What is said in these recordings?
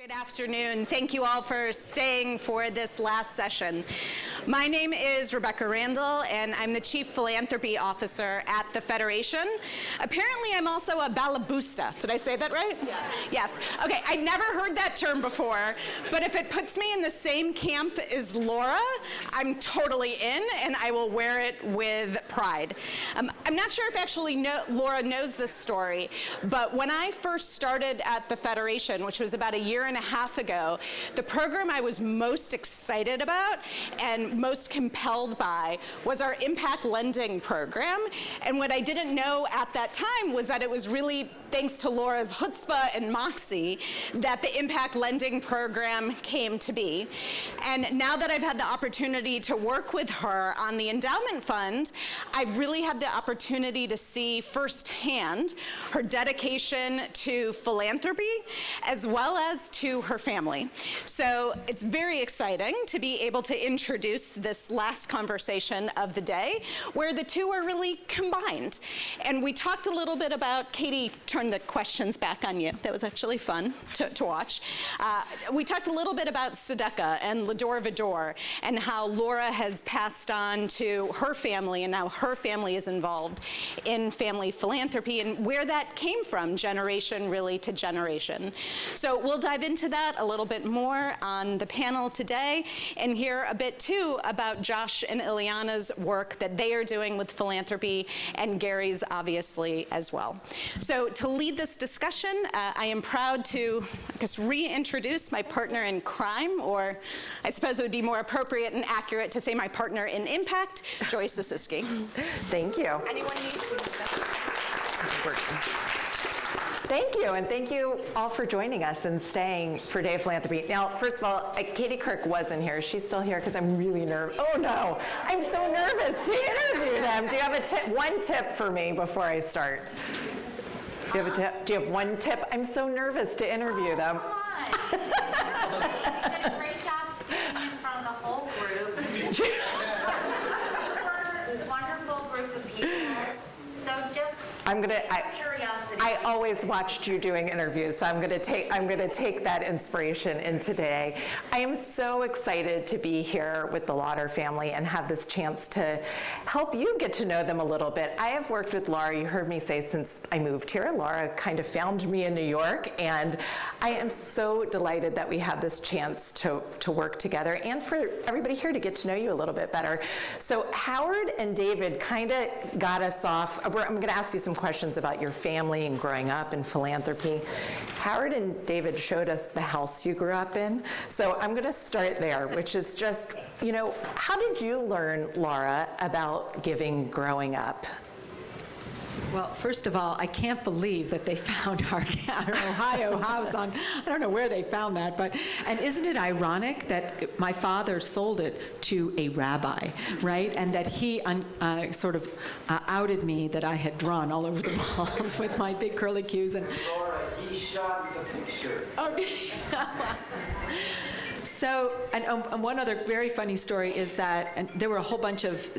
Good afternoon. Thank you all for staying for this last session. My name is Rebecca Randall, and I'm the Chief Philanthropy Officer at the Federation. Apparently, I'm also a balabusta. Did I say that right? Yes. Yes. Okay, I never heard that term before, but if it puts me in the same camp as Laura, I'm totally in, and I will wear it with pride. I'm not sure if actually Laura knows this story, but when I first started at the Federation, which was about a year and a half ago, the program I was most excited about and most compelled by was our impact lending program. And what I didn't know at that time was that it was really thanks to Laura's chutzpah and moxie that the impact lending program came to be. And now that I've had the opportunity to work with her on the endowment fund, I've really had the opportunity to see firsthand her dedication to philanthropy as well as to her family. So it's very exciting to be able to introduce this last conversation of the day where the two are really combined. And we talked a little bit about, Katie turned the questions back on you. That was actually fun to watch. We talked a little bit about tzedakah and Lauder Vador and how Laura has passed on to her family, and now her family is involved in family philanthropy and where that came from, generation really to generation. So we'll dive into that a little bit more on the panel today and hear a bit too about Josh and Ileana's work that they are doing with philanthropy, and Gary's obviously as well. So to lead this discussion, I am proud to, I guess, reintroduce my partner in crime, or I suppose it would be more appropriate and accurate to say my partner in impact, Joyce Zasiski. Thank you. Anyone need Thank you, and thank you all for joining us and staying for Day of Philanthropy. Now, first of all, Katie Kirk wasn't here. She's still here because I'm really nervous. Oh no, I'm so nervous to interview them. Do you have a tip? One tip for me before I start? Do you have a tip? Do you have one tip? I'm so nervous to interview them. Come on. You did a great job speaking in front of the whole group. Super wonderful group of people. So just curiosity. I always watched you doing interviews, so I'm gonna take that inspiration in today. I am so excited to be here with the Lauder family and have this chance to help you get to know them a little bit. I have worked with Laura, you heard me say, since I moved here. Laura kind of found me in New York, and I am so delighted that we have this chance to work together and for everybody here to get to know you a little bit better. So Howard and David kind of got us off. I'm going to ask you some questions about your family and growing up in philanthropy. Howard and David showed us the house you grew up in. So I'm going to start there, which is just, how did you learn, Laura, about giving growing up? Well, first of all, I can't believe that they found our Ohio house on, I don't know where they found that, and isn't it ironic that my father sold it to a rabbi, right? And that he sort of outed me that I had drawn all over the walls with my big curly cues. And Laura, he shot the picture. Oh, So, and one other very funny story is that there were a whole bunch of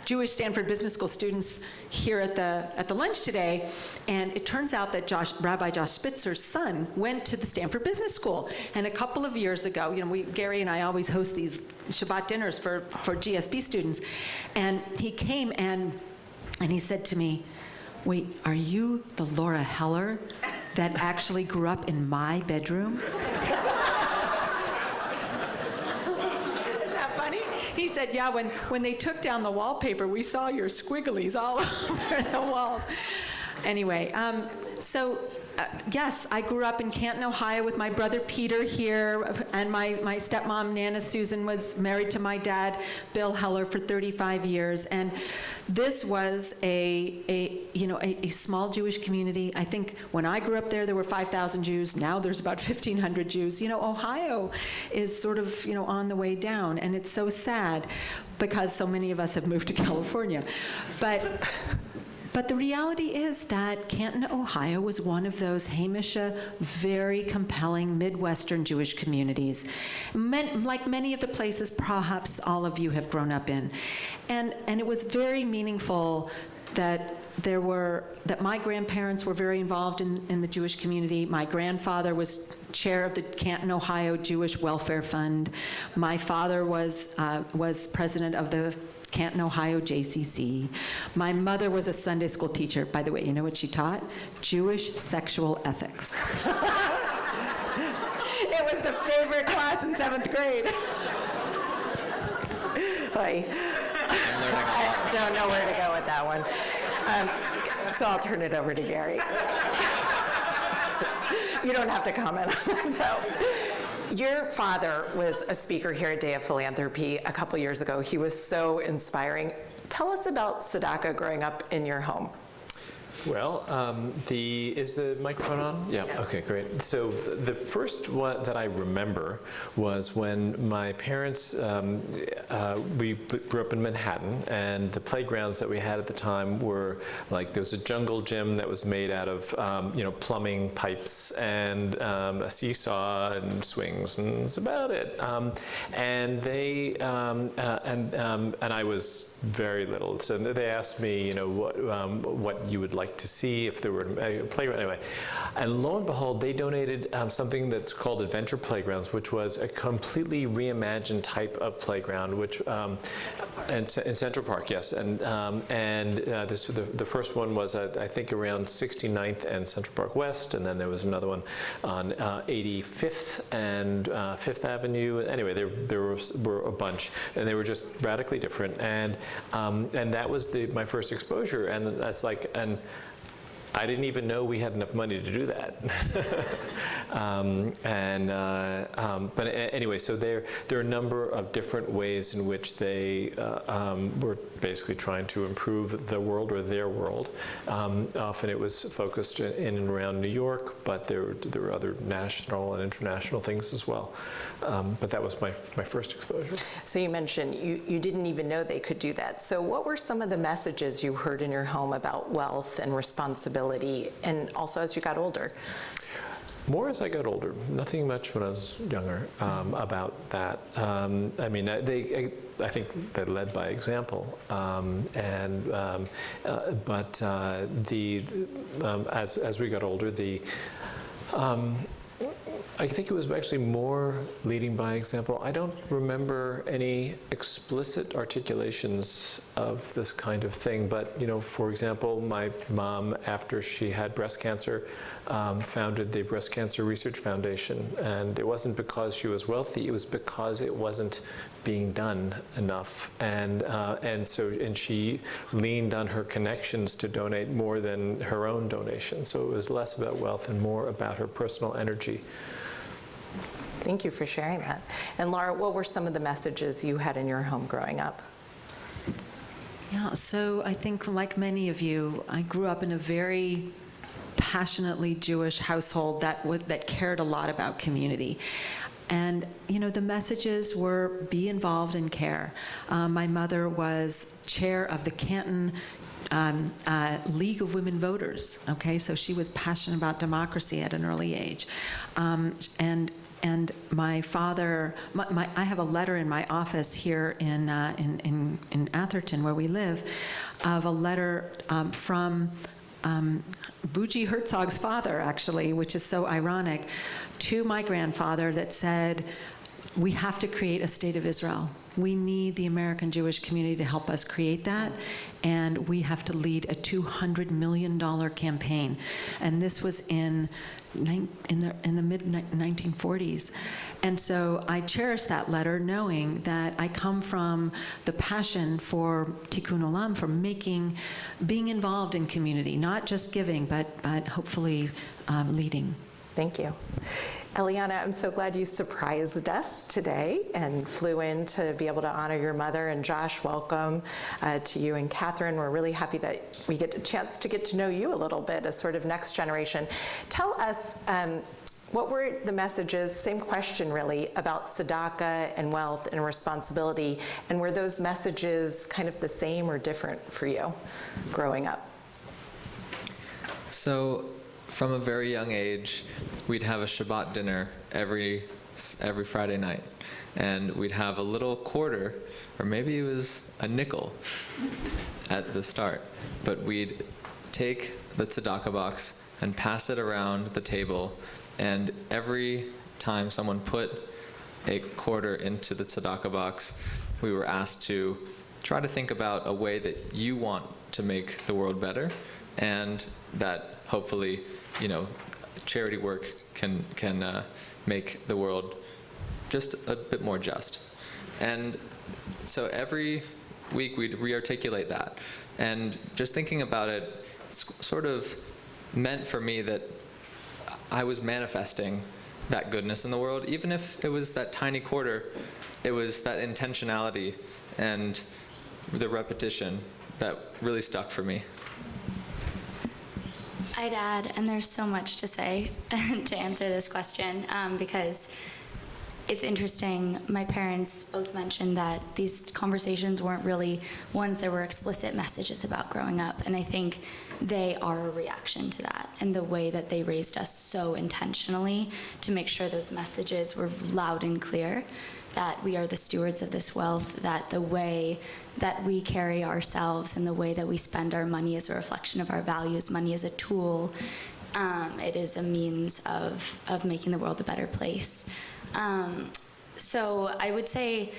Jewish Stanford Business School students here at the lunch today, and it turns out that Rabbi Josh Spitzer's son went to the Stanford Business School. And a couple of years ago, Gary and I always host these Shabbat dinners for GSB students, and he came and he said to me, "Wait, are you the Laura Heller that actually grew up in my bedroom?" He said, "Yeah, when they took down the wallpaper, we saw your squigglies all over the walls." Anyway, yes, I grew up in Canton, Ohio with my brother Peter here, and my stepmom, Nana Susan, was married to my dad, Bill Heller, for 35 years. And this was a small Jewish community. I think when I grew up there were 5,000 Jews. Now there's about 1,500 Jews. Ohio is sort of, on the way down, and it's so sad because so many of us have moved to California. But the reality is that Canton, Ohio was one of those Hamisha, very compelling Midwestern Jewish communities, like many of the places perhaps all of you have grown up in. And it was very meaningful that my grandparents were very involved in the Jewish community. My grandfather was chair of the Canton, Ohio Jewish Welfare Fund. My father was president of the Canton, Ohio JCC. My mother was a Sunday school teacher. By the way, you know what she taught? Jewish sexual ethics. It was the favorite class in 7th grade. I don't know where to go with that one. So I'll turn it over to Gary. You don't have to comment on that, though. Your father was a speaker here at Day of Philanthropy a couple years ago. He was so inspiring. Tell us about tzedakah growing up in your home. Well, is the microphone on? Yeah. Okay, great. So the first one that I remember was when my parents, we grew up in Manhattan, and the playgrounds that we had at the time were like, there was a jungle gym that was made out of, plumbing pipes and a seesaw and swings, and that's about it. And they, and I was very little. So they asked me, what you would like to see if there were a playground. Anyway, and lo and behold, they donated something that's called Adventure Playgrounds, which was a completely reimagined type of playground, which in Central Park, yes. And the first one was I think around 69th and Central Park West, and then there was another one on 85th and 5th Avenue. Anyway, there were a bunch, and they were just radically different. And that was my first exposure, and that's like, and I didn't even know we had enough money to do that. But anyway, so there are a number of different ways in which they were basically trying to improve the world or their world. Often it was focused in and around New York, but there were other national and international things as well. But that was my first exposure. So you mentioned you didn't even know they could do that. So what were some of the messages you heard in your home about wealth and responsibility, and also as you got older? More as I got older. Nothing much when I was younger about that. I mean, I think they led by example, but as we got older, I think it was actually more leading by example. I don't remember any explicit articulations of this kind of thing, but for example, my mom, after she had breast cancer, founded the Breast Cancer Research Foundation, and it wasn't because she was wealthy, it was because it wasn't being done enough, and she leaned on her connections to donate more than her own donation. So it was less about wealth and more about her personal energy. Thank you for sharing that. And Laura, what were some of the messages you had in your home growing up? Yeah, so I think like many of you, I grew up in a very passionately Jewish household that cared a lot about community. And, the messages were be involved and care. My mother was chair of the Canton League of Women Voters, okay? So she was passionate about democracy at an early age. And my father, I have a letter in my office here in Atherton, where we live, of a letter from Bougie Herzog's father, actually, which is so ironic, to my grandfather that said, we have to create a state of Israel. We need the American Jewish community to help us create that, and we have to lead a $200 million campaign. And this was in the mid-1940s. And so I cherish that letter, knowing that I come from the passion for Tikkun Olam, for being involved in community, not just giving, but hopefully leading. Thank you. Eliana, I'm so glad you surprised us today and flew in to be able to honor your mother. And Josh, welcome to you and Catherine. We're really happy that we get a chance to get to know you a little bit as sort of next generation. Tell us, what were the messages, same question really, about tzedakah and wealth and responsibility, and were those messages kind of the same or different for you growing up? So, from a very young age, we'd have a Shabbat dinner every Friday night. And we'd have a little quarter, or maybe it was a nickel at the start. But we'd take the tzedakah box and pass it around the table And every time someone put a quarter into the tzedakah box, we were asked to try to think about a way that you want to make the world better, and that hopefully, charity work can make the world just a bit more just. And so every week we'd re-articulate that. And just thinking about it sort of meant for me that I was manifesting that goodness in the world. Even if it was that tiny quarter, it was that intentionality and the repetition that really stuck for me. I'd add, and there's so much to say to answer this question, because it's interesting. My parents both mentioned that these conversations weren't really ones that were explicit messages about growing up, and I think they are a reaction to that and the way that they raised us so intentionally to make sure those messages were loud and clear, that we are the stewards of this wealth, that the way that we carry ourselves and the way that we spend our money is a reflection of our values. Money is a tool. It is a means of making the world a better place. So I would say,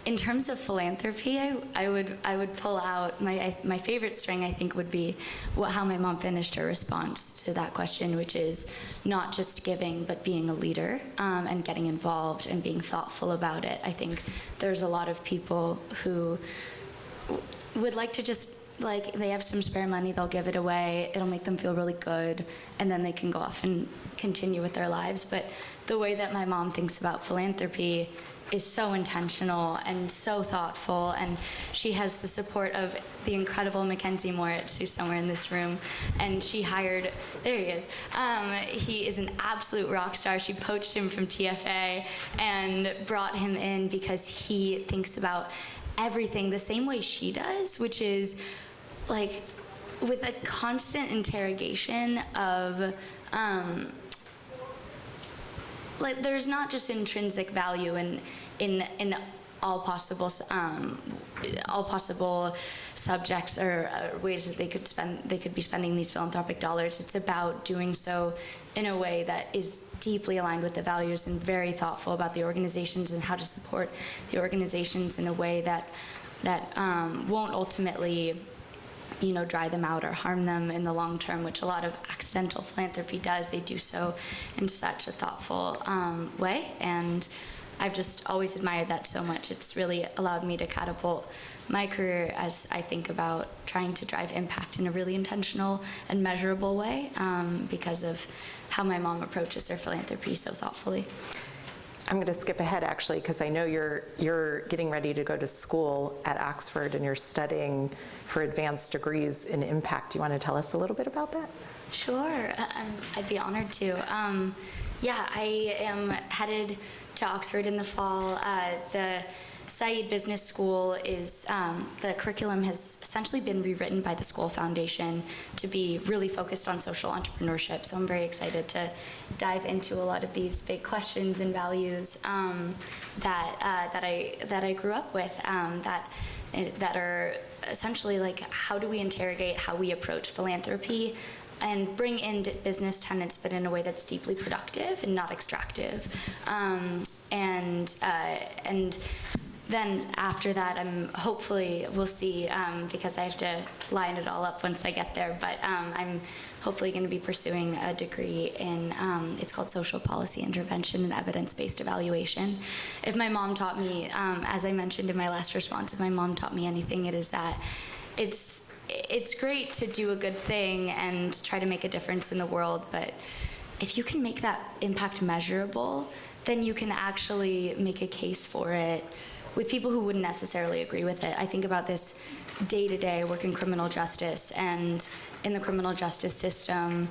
in terms of philanthropy, I would pull out my favorite string. I think would be how my mom finished her response to that question, which is not just giving, but being a leader, and getting involved and being thoughtful about it. I think there's a lot of people who would like to just, like, they have some spare money, they'll give it away, it'll make them feel really good, and then they can go off and continue with their lives. But the way that my mom thinks about philanthropy is so intentional and so thoughtful, and she has the support of the incredible Mackenzie Moritz, who's somewhere in this room, and she hired, there he is, he is an absolute rock star. She poached him from TFA and brought him in because he thinks about everything the same way she does, which is like with a constant interrogation of like, there's not just intrinsic value in all possible subjects or ways that they could be spending these philanthropic dollars. It's about doing so in a way that is deeply aligned with the values and very thoughtful about the organizations and how to support the organizations in a way that won't ultimately dry them out or harm them in the long term, which a lot of accidental philanthropy does. They do so in such a thoughtful way, and I've just always admired that so much. It's really allowed me to catapult my career as I think about trying to drive impact in a really intentional and measurable way, because of how my mom approaches her philanthropy so thoughtfully. I'm going to skip ahead, actually, because I know you're getting ready to go to school at Oxford and you're studying for advanced degrees in impact. Do you want to tell us a little bit about that? Sure, I'd be honored to. Yeah, I am headed to Oxford in the fall. The Said Business School is, the curriculum has essentially been rewritten by the School Foundation to be really focused on social entrepreneurship. So I'm very excited to dive into a lot of these big questions and values that I grew up with, that are essentially like, how do we interrogate how we approach philanthropy and bring in business tenets, but in a way that's deeply productive and not extractive. And then after that, hopefully, we'll see, because I have to line it all up once I get there, but I'm hopefully going to be pursuing a degree in, it's called Social Policy Intervention and Evidence-Based Evaluation. If my mom taught me, as I mentioned in my last response, if my mom taught me anything, it is that it's great to do a good thing and try to make a difference in the world, but if you can make that impact measurable, then you can actually make a case for it with people who wouldn't necessarily agree with it. I think about this day to day, work in criminal justice, and in the criminal justice system,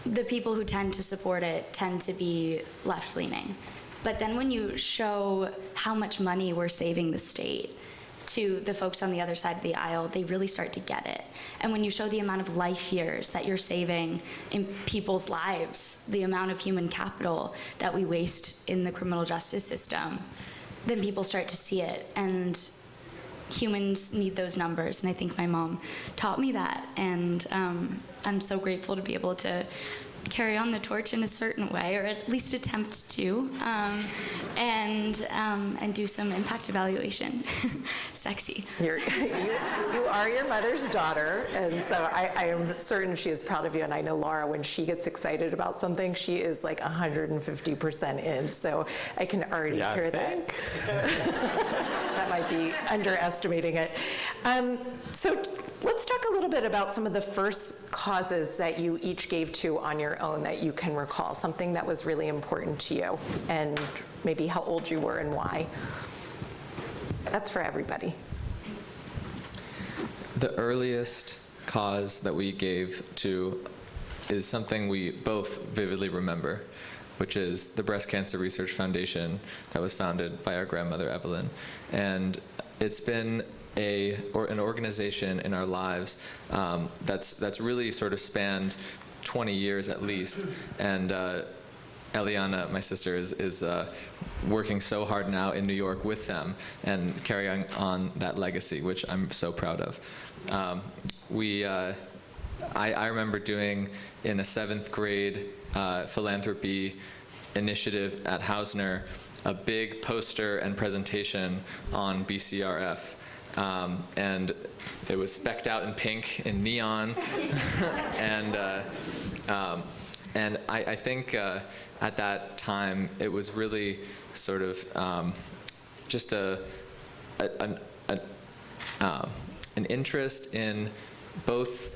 the people who tend to support it tend to be left-leaning. But then when you show how much money we're saving the state to the folks on the other side of the aisle, they really start to get it. And when you show the amount of life years that you're saving in people's lives, the amount of human capital that we waste in the criminal justice system, then people start to see it. And humans need those numbers, and I think my mom taught me that. And I'm so grateful to be able to carry on the torch in a certain way, or at least attempt to, and do some impact evaluation. Sexy. You are your mother's daughter, and so I am certain she is proud of you. And I know Laura, when she gets excited about something, she is like 150% in. So I can already hear that. That might be underestimating it. So let's talk a little bit about some of the first causes that you each gave to on your own that you can recall, something that was really important to you, and maybe how old you were and why. That's for everybody. The earliest cause that we gave to is something we both vividly remember, which is the Breast Cancer Research Foundation that was founded by our grandmother, Evelyn. And it's been an organization in our lives that's really sort of spanned 20 years at least. And Eliana, my sister, is working so hard now in New York with them and carrying on that legacy, which I'm so proud of. I remember doing in a 7th grade philanthropy initiative at Hausner a big poster and presentation on BCRF. And it was specced out in pink in neon. And I think at that time it was really sort of just an interest in both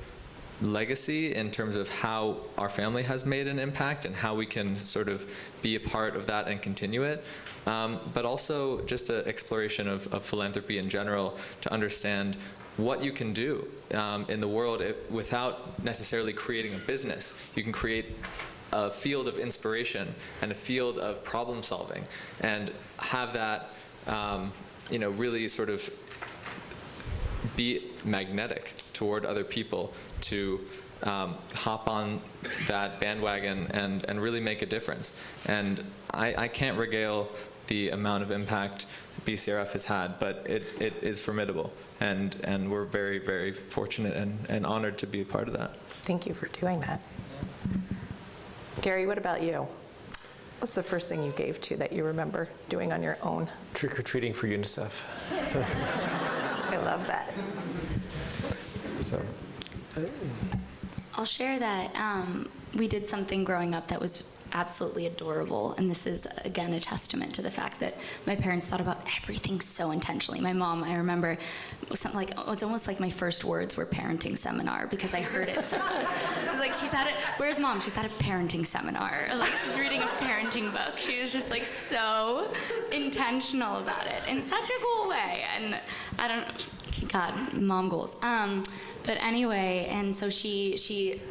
legacy in terms of how our family has made an impact and how we can sort of be a part of that and continue it, but also just an exploration of philanthropy in general to understand what you can do in the world without necessarily creating a business. You can create a field of inspiration and a field of problem solving and have that really sort of be magnetic toward other people to hop on that bandwagon and really make a difference. And I can't regale the amount of impact BCRF has had, but it is formidable. And we're very, very fortunate and honored to be a part of that. Thank you for doing that. Gary, what about you? What's the first thing you gave to that you remember doing on your own? Trick-or-treating for UNICEF. I love that. So. I'll share that we did something growing up that was absolutely adorable, and this is again a testament to the fact that my parents thought about everything so intentionally. My mom, I remember, something like, it's almost like my first words were parenting seminar, because I heard it so. It was like, she's at it. Where's mom? She's at a parenting seminar. Like, she's reading a parenting book. She was just like so intentional about it in such a cool way. And I don't, God, mom goals. But anyway, and so she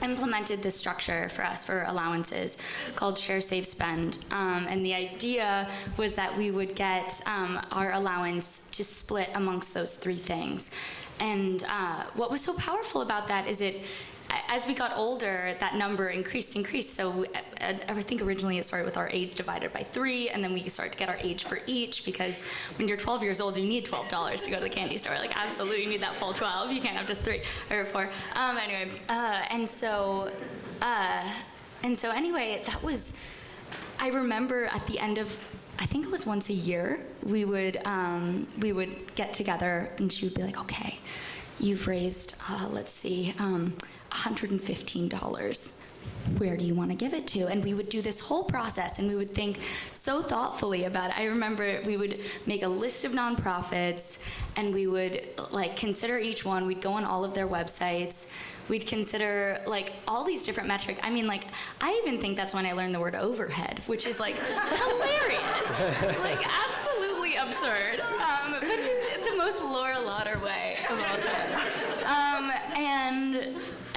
implemented this structure for us for allowances called Share, Save, Spend. And the idea was that we would get our allowance to split amongst those 3 things. And what was so powerful about that is as we got older, that number increased. So I think originally it started with our age divided by 3, and then we started to get our age for each, because when you're 12 years old, you need $12 to go to the candy store. Like, absolutely, you need that full 12. You can't have just 3 or 4. Anyway, that was, I remember at the end of, I think it was once a year, we would get together, and she would be like, okay, you've raised, let's see, $115. Where do you want to give it to? And we would do this whole process, and we would think so thoughtfully about it. I remember we would make a list of nonprofits, and we would consider each one. We'd go on all of their websites. We'd consider all these different metrics. I mean, I even think that's when I learned the word overhead, which is hilarious, absolutely absurd, but the most Laura Lauder way of all time.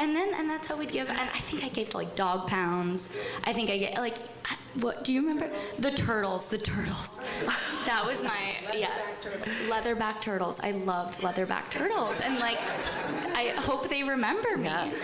And that's how we'd give. And I think I gave to dog pounds. I think I get what do you remember? The turtles. That was my leatherback turtles. I loved leatherback turtles, and I hope they remember me. Yes.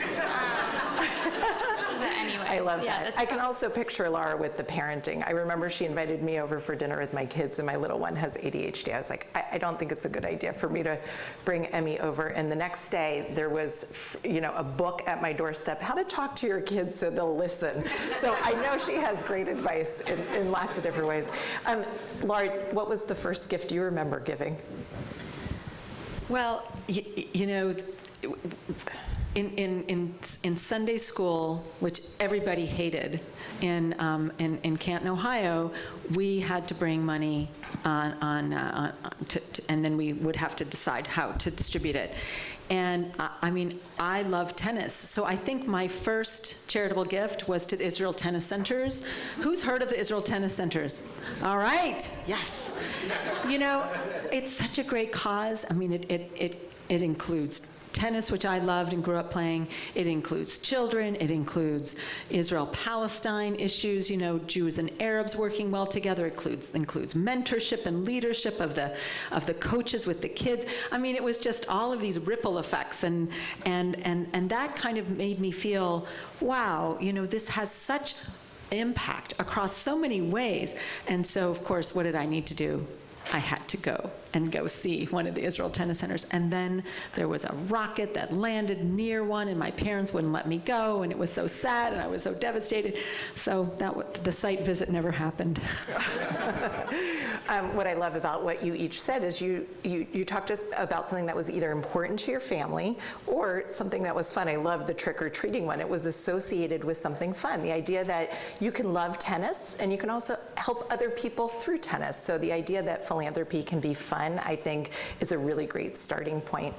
But anyway. I love yeah, that. that's I can also picture Laura with the parenting. I remember she invited me over for dinner with my kids, and my little one has ADHD. I was like, I don't think it's a good idea for me to bring Emmy over. And the next day, there was, a book at my doorstep, how to talk to your kids so they'll listen. So I know she has great advice in lots of different ways. Laura, what was the first gift you remember giving? Well, in Sunday school, which everybody hated, in Canton, Ohio, we had to bring money and then we would have to decide how to distribute it. And I love tennis, so I think my first charitable gift was to the Israel Tennis Centers. Who's heard of the Israel Tennis Centers? All right, yes. It's such a great cause. It includes tennis, which I loved and grew up playing. It includes children. It includes Israel-Palestine issues, Jews and Arabs working well together. It includes mentorship and leadership of the coaches with the kids. It was just all of these ripple effects, and that kind of made me feel, wow, this has such impact across so many ways. And so, of course, what did I need to do? I had to go see one of the Israel Tennis Centers. And then there was a rocket that landed near one, and my parents wouldn't let me go, and it was so sad, and I was so devastated. So the site visit never happened. What I love about what you each said is you talked just about something that was either important to your family or something that was fun. I love the trick-or-treating one. It was associated with something fun. The idea that you can love tennis, and you can also help other people through tennis. So the idea that philanthropy can be fun, I think, is a really great starting point.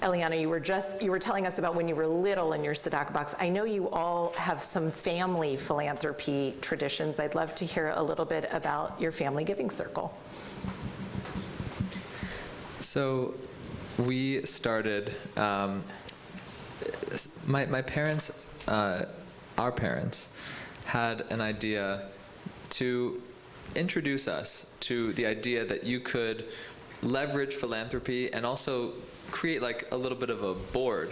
Eliana, you were telling us about when you were little in your tzedakah box. I know you all have some family philanthropy traditions. I'd love to hear a little bit about your family giving circle. So we started, my parents, our parents, had an idea to introduce us to the idea that you could leverage philanthropy and also create like a little bit of a board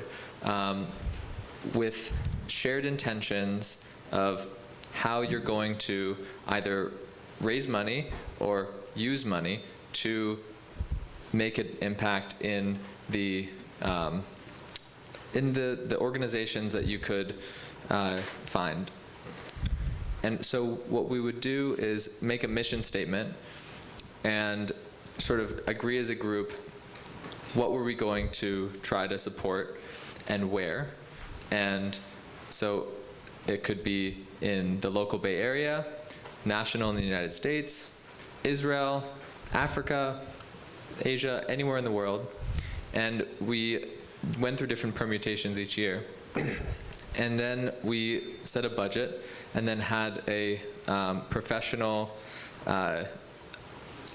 with shared intentions of how you're going to either raise money or use money to make an impact in the organizations that you could find. And so what we would do is make a mission statement and sort of agree as a group what were we going to try to support and where. And so it could be in the local Bay Area, national in the United States, Israel, Africa, Asia, anywhere in the world. And we went through different permutations each year. And then we set a budget and then had a professional,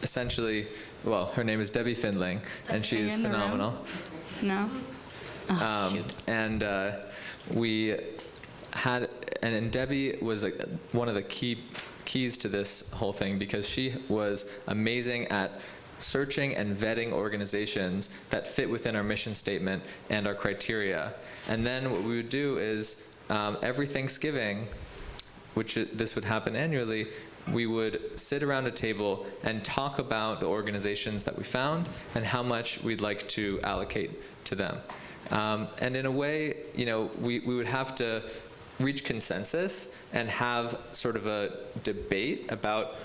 essentially, well, her name is Debbie Findling, and she is phenomenal. No? Oh, shoot. And we had, and Debbie was one of the keys to this whole thing, because she was amazing at searching and vetting organizations that fit within our mission statement and our criteria. And then what we would do is every Thanksgiving, which this would happen annually, we would sit around a table and talk about the organizations that we found and how much we'd like to allocate to them. And in a way, we would have to reach consensus and have sort of a debate about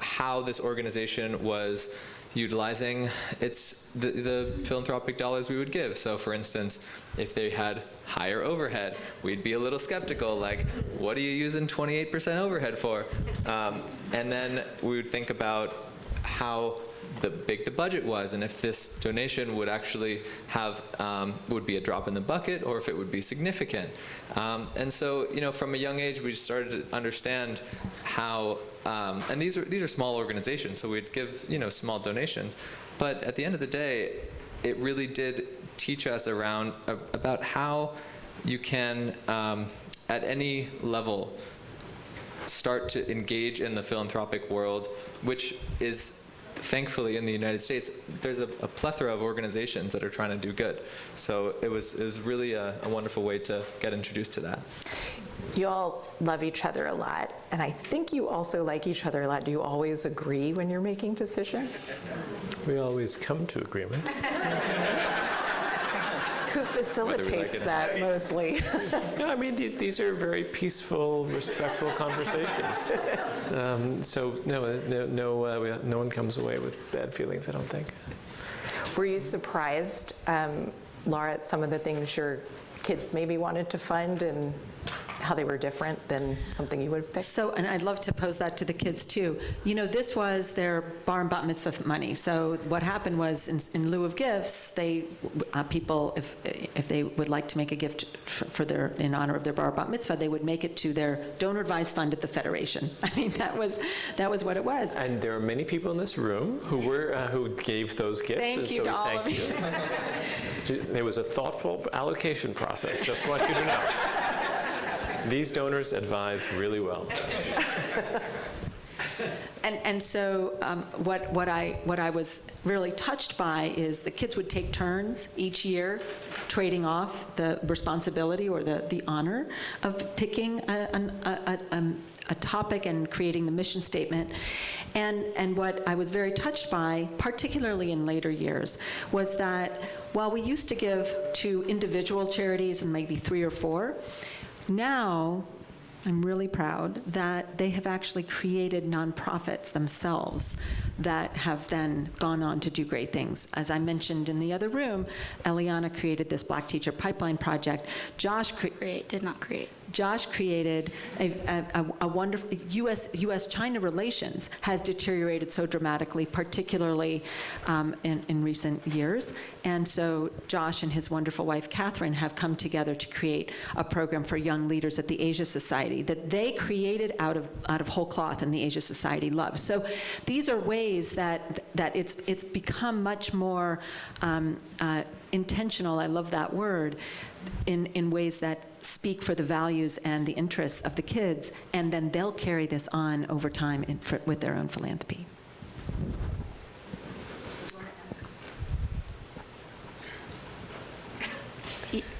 how this organization was utilizing the philanthropic dollars we would give. So for instance, if they had higher overhead, we'd be a little skeptical, like, what are you using 28% overhead for? And then we would think about how big the budget was, and if this donation would actually have, would be a drop in the bucket, or if it would be significant. And so, from a young age, we started to understand how, and these are small organizations, so we'd give, small donations. But at the end of the day, it really did teach us about how you can, at any level, start to engage in the philanthropic world, which is thankfully in the United States, there's a plethora of organizations that are trying to do good. So it was really a wonderful way to get introduced to that. You all love each other a lot, and I think you also like each other a lot. Do you always agree when you're making decisions? We always come to agreement. Who facilitates that mostly? No, I mean, these are very peaceful, respectful conversations. So no one comes away with bad feelings, I don't think. Were you surprised, Laura, at some of the things your kids maybe wanted to fund and how they were different than something you would have picked? So, and I'd love to pose that to the kids too. You know, this was their bar and bat mitzvah money. So what happened was, in lieu of gifts, people, if they would like to make a gift in honor of their bar and bat mitzvah, they would make it to their donor advised fund at the Federation. I mean, that was what it was. And there are many people in this room who gave those gifts. Thank you to all of you. There was a thoughtful allocation process. Just want you to know. These donors advised really well. And so what I was really touched by is the kids would take turns each year trading off the responsibility or the honor of picking a topic and creating the mission statement. And what I was very touched by, particularly in later years, was that while we used to give to individual charities and maybe 3 or 4, now I'm really proud that they have actually created nonprofits themselves that have then gone on to do great things. As I mentioned in the other room, Eliana created this Black Teacher Pipeline Project. Josh created a wonderful, U.S.-China relations has deteriorated so dramatically, particularly in recent years. And so Josh and his wonderful wife, Catherine, have come together to create a program for young leaders at the Asia Society that they created out of whole cloth, and the Asia Society loves. So these are ways that it's become much more intentional, I love that word, in ways that speak for the values and the interests of the kids, and then they'll carry this on over time with their own philanthropy.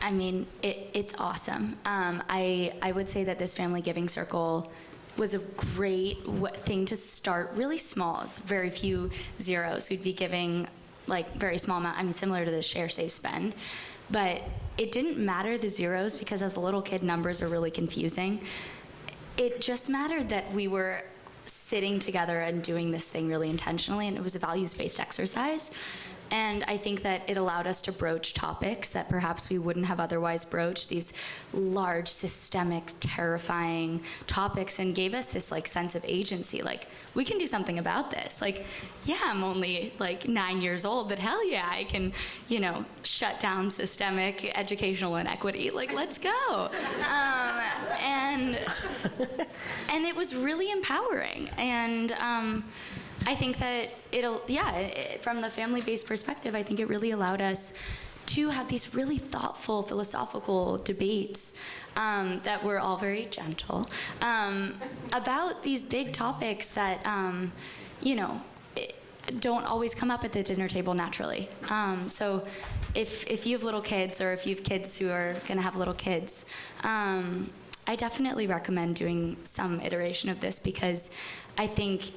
I mean, it's awesome. I would say that this family giving circle was a great thing to start really small. It's very few zeros. We'd be giving like very small amount, I mean, similar to the share, save, spend. But it didn't matter the zeros because as a little kid, numbers are really confusing. It just mattered that we were sitting together and doing this thing really intentionally, and it was a values-based exercise. And I think that it allowed us to broach topics that perhaps we wouldn't have otherwise broached, these large, systemic, terrifying topics, and gave us this like sense of agency. Like, we can do something about this. Like, yeah, I'm only like 9 years old, but hell yeah, I can, shut down systemic educational inequity. Like, let's go. And it was really empowering. And I think that from the family-based perspective, I think it really allowed us to have these really thoughtful, philosophical debates that were all very gentle about these big topics that, don't always come up at the dinner table naturally. So if you have little kids, or if you have kids who are going to have little kids, I definitely recommend doing some iteration of this, because I think,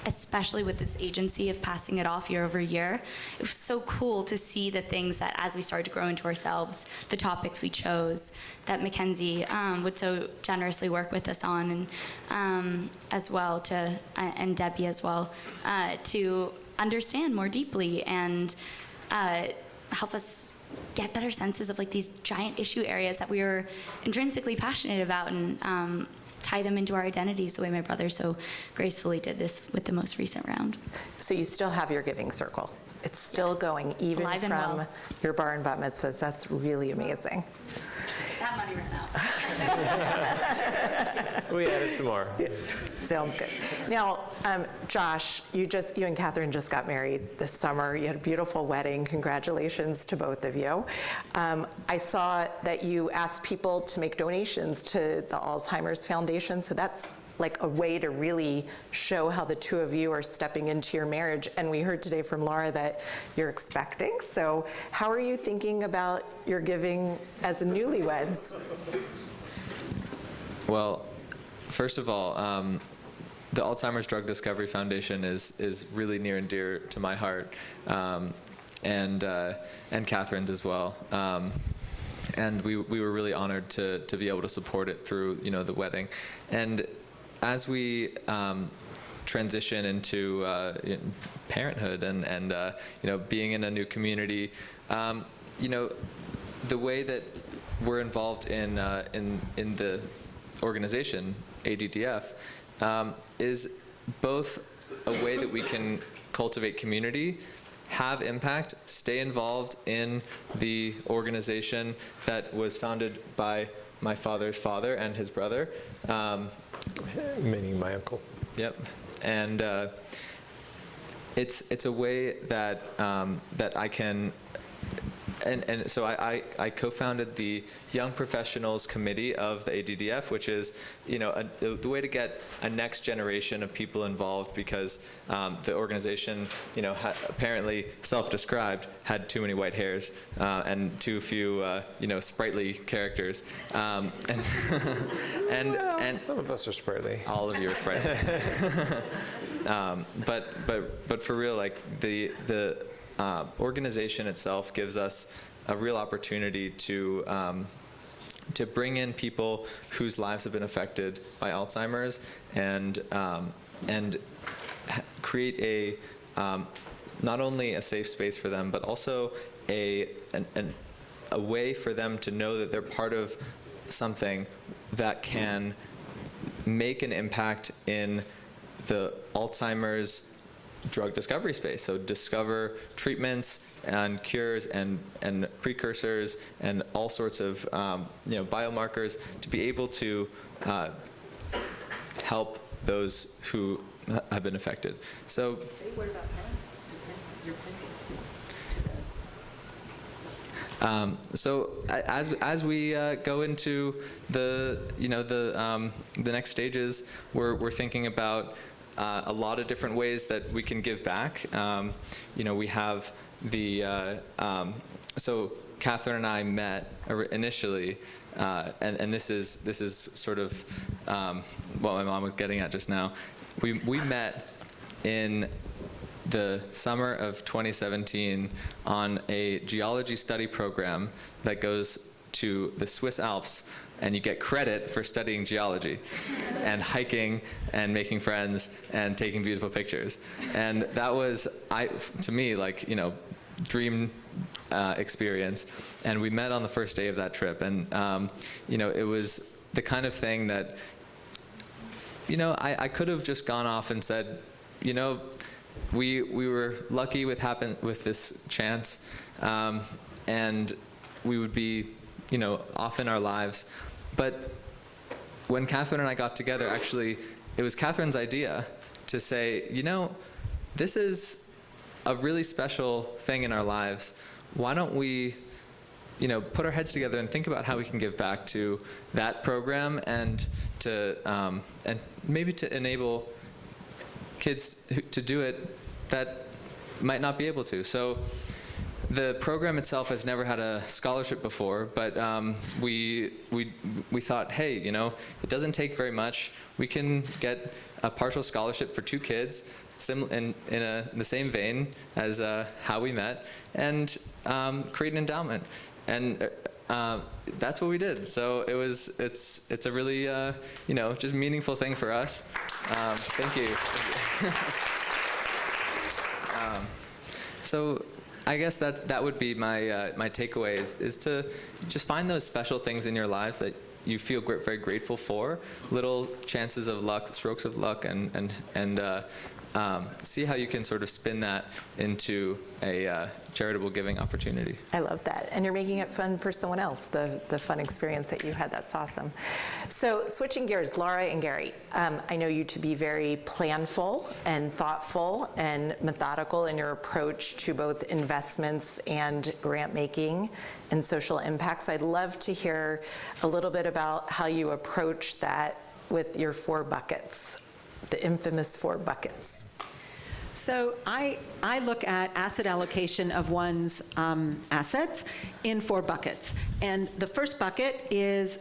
especially with this agency of passing it off year over year, it was so cool to see the things that, as we started to grow into ourselves, the topics we chose, that Mackenzie would so generously work with us on, and as well and Debbie as well, to understand more deeply and help us get better senses of like these giant issue areas that we were intrinsically passionate about, and tie them into our identities the way my brother so gracefully did this with the most recent round. So you still have your giving circle. It's still going, even alive and from well. your bar and bat mitzvahs. That's really amazing. That money ran out. We added some more. Sounds good. Now, Josh, you and Catherine just got married this summer. You had a beautiful wedding. Congratulations to both of you. I saw that you asked people to make donations to the Alzheimer's Foundation, so that's like a way to really show how the two of you are stepping into your marriage. And we heard today from Laura that you're expecting. So how are you thinking about your giving as a newlyweds? Well, first of all, the Alzheimer's Drug Discovery Foundation is really near and dear to my heart, and Catherine's as well. And we were really honored to be able to support it through the wedding. And as we transition into parenthood and being in a new community, the way that we're involved in the organization, ADDF, is both a way that we can cultivate community, have impact, stay involved in the organization that was founded by my father's father and his brother. Meaning my uncle. Yep. And it's a way that that I can. And so I co-founded the Young Professionals Committee of the ADDF, which is, the way to get a next generation of people involved, because the organization, apparently self-described, had too many white hairs and too few, sprightly characters. And Some of us are sprightly. All of you are sprightly. But for real, like the organization itself gives us a real opportunity to bring in people whose lives have been affected by Alzheimer's and create a not only a safe space for them, but also a way for them to know that they're part of something that can make an impact in the Alzheimer's drug discovery space. So discover treatments and cures and precursors and all sorts of biomarkers to be able to help those who have been affected. So so as we go into the the next stages, we're thinking about a lot of different ways that we can give back. We have the so Catherine and I met initially, and this is sort of what my mom was getting at just now. We met in the summer of 2017 on a geology study program that goes to the Swiss Alps, and you get credit for studying geology and hiking and making friends and taking beautiful pictures. And that was, to me, like, dream experience. And we met on the first day of that trip. And, it was the kind of thing that, I could have just gone off and said, we were lucky with this chance, and we would be, off in our lives. But when Catherine and I got together, actually, it was Catherine's idea to say, this is a really special thing in our lives. Why don't we, put our heads together and think about how we can give back to that program and to and maybe to enable kids to do it that might not be able to. So the program itself has never had a scholarship before, but we thought, hey, it doesn't take very much. We can get a partial scholarship for 2 kids, in the same vein as how we met, and create an endowment. And that's what we did. So it's a really just meaningful thing for us. Thank you. So I guess that would be my takeaway is to just find those special things in your lives that you feel very grateful for, little chances of luck, strokes of luck, and see how you can sort of spin that into a charitable giving opportunity. I love that. And you're making it fun for someone else, the fun experience that you had. That's awesome. So switching gears, Laura and Gary, I know you to be very planful and thoughtful and methodical in your approach to both investments and grant making and social impacts. I'd love to hear a little bit about how you approach that with your 4 buckets, the infamous 4 buckets. So I look at asset allocation of one's assets in 4 buckets. And the first bucket is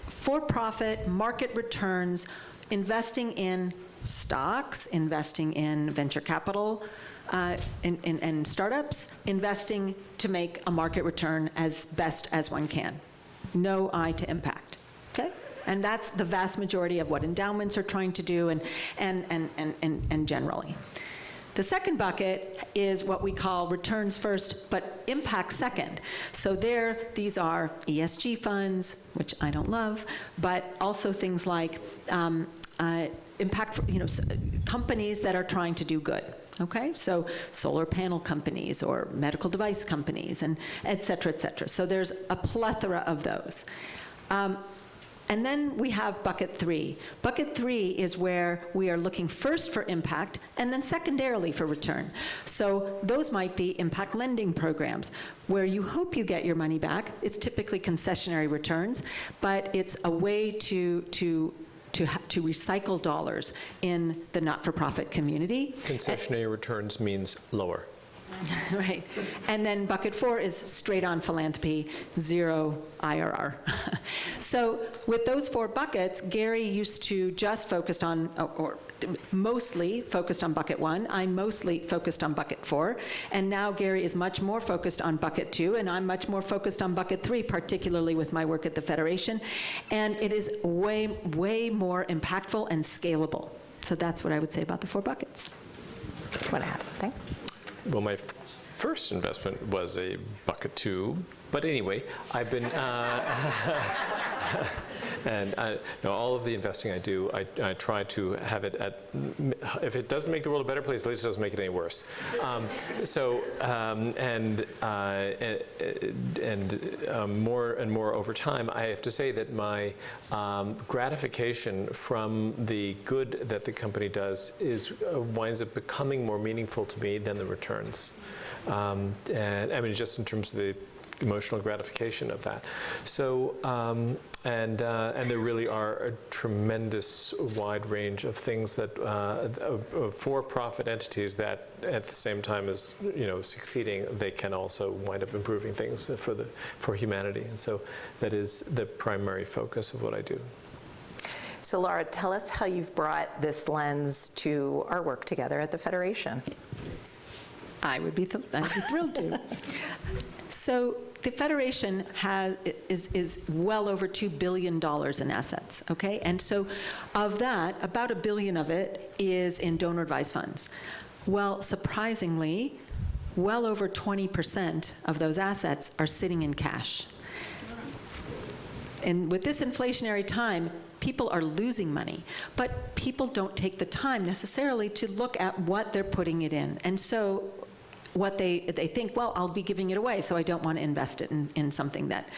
for-profit market returns, investing in stocks, investing in venture capital, and startups, investing to make a market return as best as one can. No eye to impact, okay? And that's the vast majority of what endowments are trying to do and generally. The second bucket is what we call returns first, but impact second. So these are ESG funds, which I don't love, but also things like impact, companies that are trying to do good. Okay, so solar panel companies or medical device companies, and et cetera, et cetera. So there's a plethora of those. And then we have bucket 3. Bucket 3 is where we are looking first for impact and then secondarily for return. So those might be impact lending programs where you hope you get your money back. It's typically concessionary returns, but it's a way to recycle dollars in the not-for-profit community. Concessionary returns means lower. Right. And then bucket 4 is straight on philanthropy, 0 IRR. So with those 4 buckets, Gary used to just focus on, or mostly focused on bucket 1. I'm mostly focused on bucket 4. And now Gary is much more focused on bucket 2, and I'm much more focused on bucket 3, particularly with my work at the Federation. And it is way, way more impactful and scalable. So that's what I would say about the 4 buckets. Do you want to add anything? Well, my first investment was a bucket 2, but anyway, I've been, and all of the investing I do, I try to have it at, if it doesn't make the world a better place, at least it doesn't make it any worse. More and more over time, I have to say that my gratification from the good that the company does winds up becoming more meaningful to me than the returns. And I mean, just in terms of the emotional gratification of that. So, and there really are a tremendous wide range of things that, of for-profit entities that at the same time as, succeeding, they can also wind up improving things for humanity. And so that is the primary focus of what I do. So Laura, tell us how you've brought this lens to our work together at the Federation. I'd be thrilled to. So the Federation is well over $2 billion in assets, okay? And so of that, about $1 billion of it is in donor advised funds. Well, surprisingly, well over 20% of those assets are sitting in cash. And with this inflationary time, people are losing money, but people don't take the time necessarily to look at what they're putting it in. And so what they think, well, I'll be giving it away, so I don't want to invest it in something that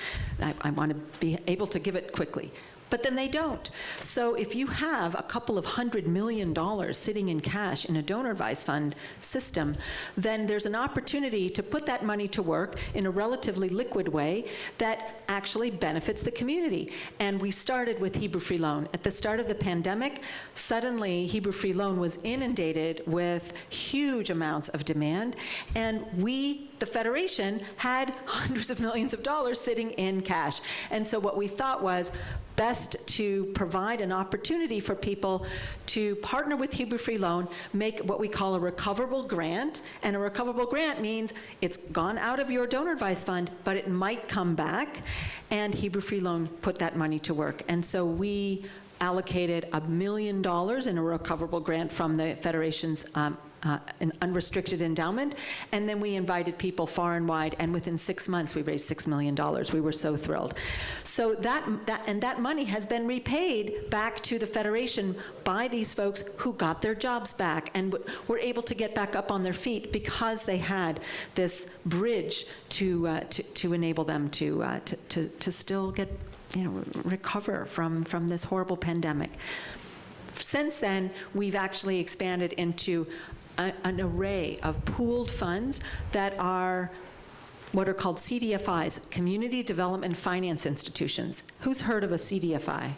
I want to be able to give it quickly. But then they don't. So if you have a couple of $100 million sitting in cash in a donor advised fund system, then there's an opportunity to put that money to work in a relatively liquid way that actually benefits the community. And we started with Hebrew Free Loan. At the start of the pandemic, suddenly Hebrew Free Loan was inundated with huge amounts of demand, and we, the Federation, had hundreds of millions of dollars sitting in cash. And so what we thought was best to provide an opportunity for people to partner with Hebrew Free Loan, make what we call a recoverable grant. And a recoverable grant means it's gone out of your donor advised fund, but it might come back, and Hebrew Free Loan put that money to work. And so we allocated $1 million in a recoverable grant from the Federation's an unrestricted endowment, and then we invited people far and wide, and within 6 months we raised $6 million. We were so thrilled. So that money has been repaid back to the Federation by these folks who got their jobs back and were able to get back up on their feet because they had this bridge to enable them to still get, recover from this horrible pandemic. Since then, we've actually expanded into an array of pooled funds that are what are called CDFIs, Community Development Finance Institutions. Who's heard of a CDFI?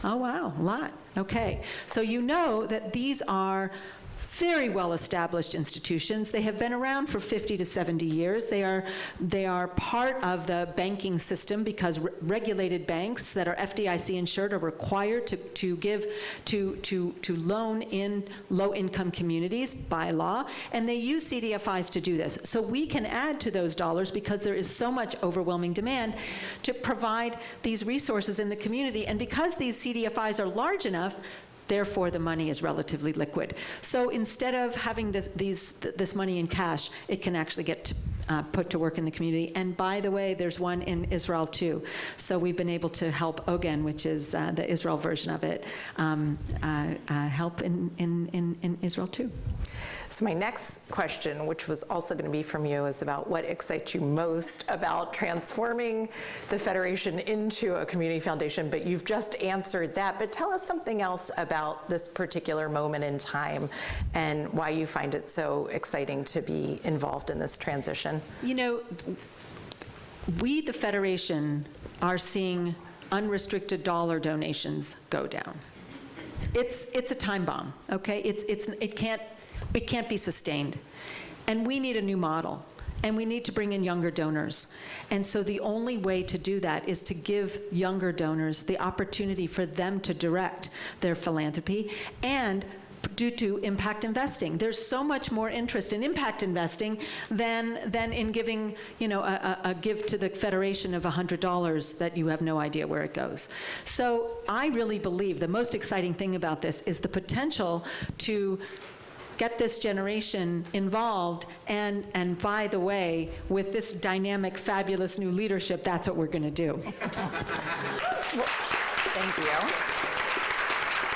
Oh, wow, a lot. Okay. So you know that these are very well-established institutions. They have been around for 50 to 70 years. They are part of the banking system because regulated banks that are FDIC insured are required to loan in low-income communities by law, and they use CDFIs to do this. So we can add to those dollars because there is so much overwhelming demand to provide these resources in the community, and because these CDFIs are large enough, therefore the money is relatively liquid. So instead of having this money in cash, it can actually get put to work in the community. And by the way, there's one in Israel too. So we've been able to help Ogen, which is the Israel version of it, help in Israel too. So my next question, which was also going to be from you, is about what excites you most about transforming the Federation into a community foundation, but you've just answered that. But tell us something else about this particular moment in time and why you find it so exciting to be involved in this transition. You know, we, the Federation, are seeing unrestricted dollar donations go down. It's a time bomb, okay? It can't be sustained. And we need a new model. And we need to bring in younger donors. And so the only way to do that is to give younger donors the opportunity for them to direct their philanthropy, and due to impact investing. There's so much more interest in impact investing than in giving, a gift to the Federation of $100 that you have no idea where it goes. So I really believe the most exciting thing about this is the potential to get this generation involved, and by the way, with this dynamic, fabulous new leadership, that's what we're going to do. Well, thank you.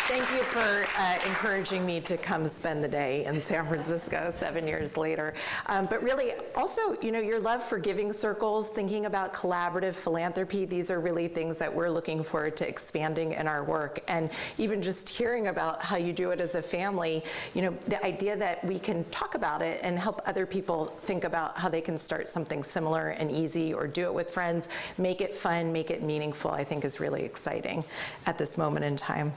Thank you for encouraging me to come spend the day in San Francisco 7 years later. But really, also, your love for giving circles, thinking about collaborative philanthropy, these are really things that we're looking forward to expanding in our work. And even just hearing about how you do it as a family, the idea that we can talk about it and help other people think about how they can start something similar and easy, or do it with friends, make it fun, make it meaningful, I think is really exciting at this moment in time.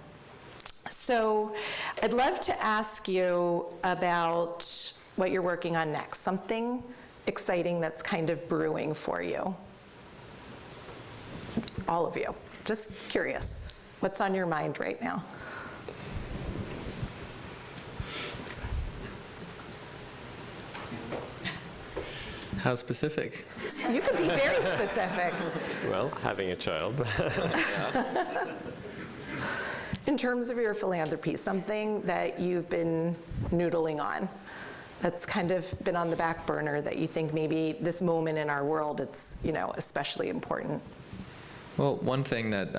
So I'd love to ask you about what you're working on next, something exciting that's kind of brewing for you. All of you, just curious. What's on your mind right now? How specific? You could be very specific. Well, having a child. In terms of your philanthropy, something that you've been noodling on, that's kind of been on the back burner, that you think maybe this moment in our world, it's especially important. Well, one thing that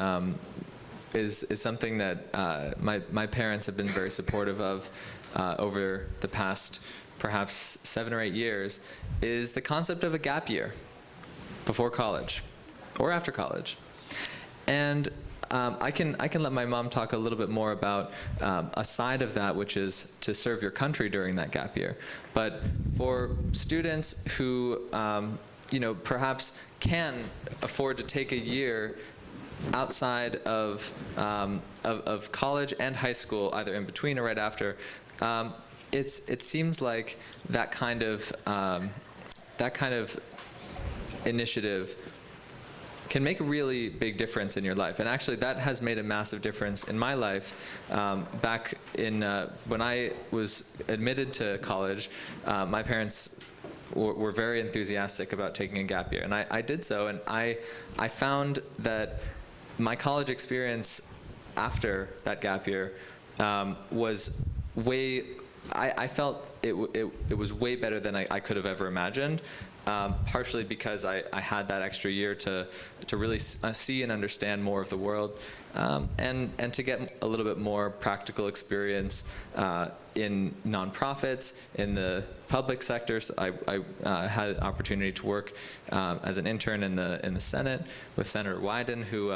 is something that my parents have been very supportive of over the past perhaps 7 or 8 years, is the concept of a gap year before college or after college. And I can let my mom talk a little bit more about a side of that, which is to serve your country during that gap year. But for students who perhaps can afford to take a year outside of college and high school, either in between or right after, it seems like that kind of initiative can make a really big difference in your life. And actually, that has made a massive difference in my life. Back in when I was admitted to college, my parents were very enthusiastic about taking a gap year, and I did so. And I found that my college experience after that gap year was way. I felt it was way better than I could have ever imagined. Partially because I had that extra year to really see and understand more of the world, and to get a little bit more practical experience in nonprofits, in the public sectors. I had an opportunity to work as an intern in the Senate with Senator Wyden, who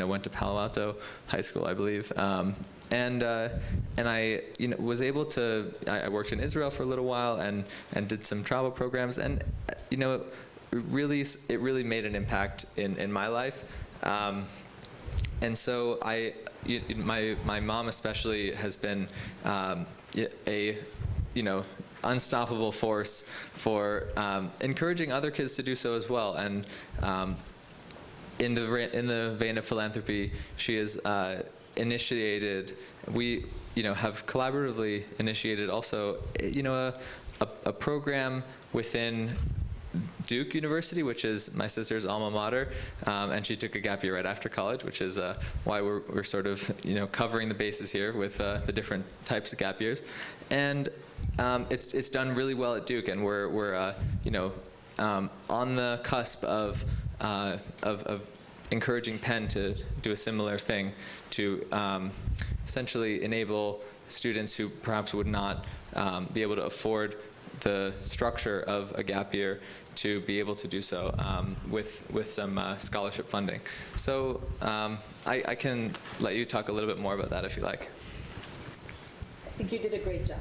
went to Palo Alto High School, I believe. And I was able to, I worked in Israel for a little while and did some travel programs, and it really made an impact in my life. And so my mom especially has been a unstoppable force for encouraging other kids to do so as well. And in the vein of philanthropy, she has initiated. We have collaboratively initiated also a program within Duke University, which is my sister's alma mater, and she took a gap year right after college, which is why we're sort of covering the bases here with the different types of gap years, and it's done really well at Duke, and we're on the cusp of encouraging Penn to do a similar thing to essentially enable students who perhaps would not be able to afford the structure of a gap year to be able to do so with some scholarship funding. So I can let you talk a little bit more about that if you like. I think you did a great job.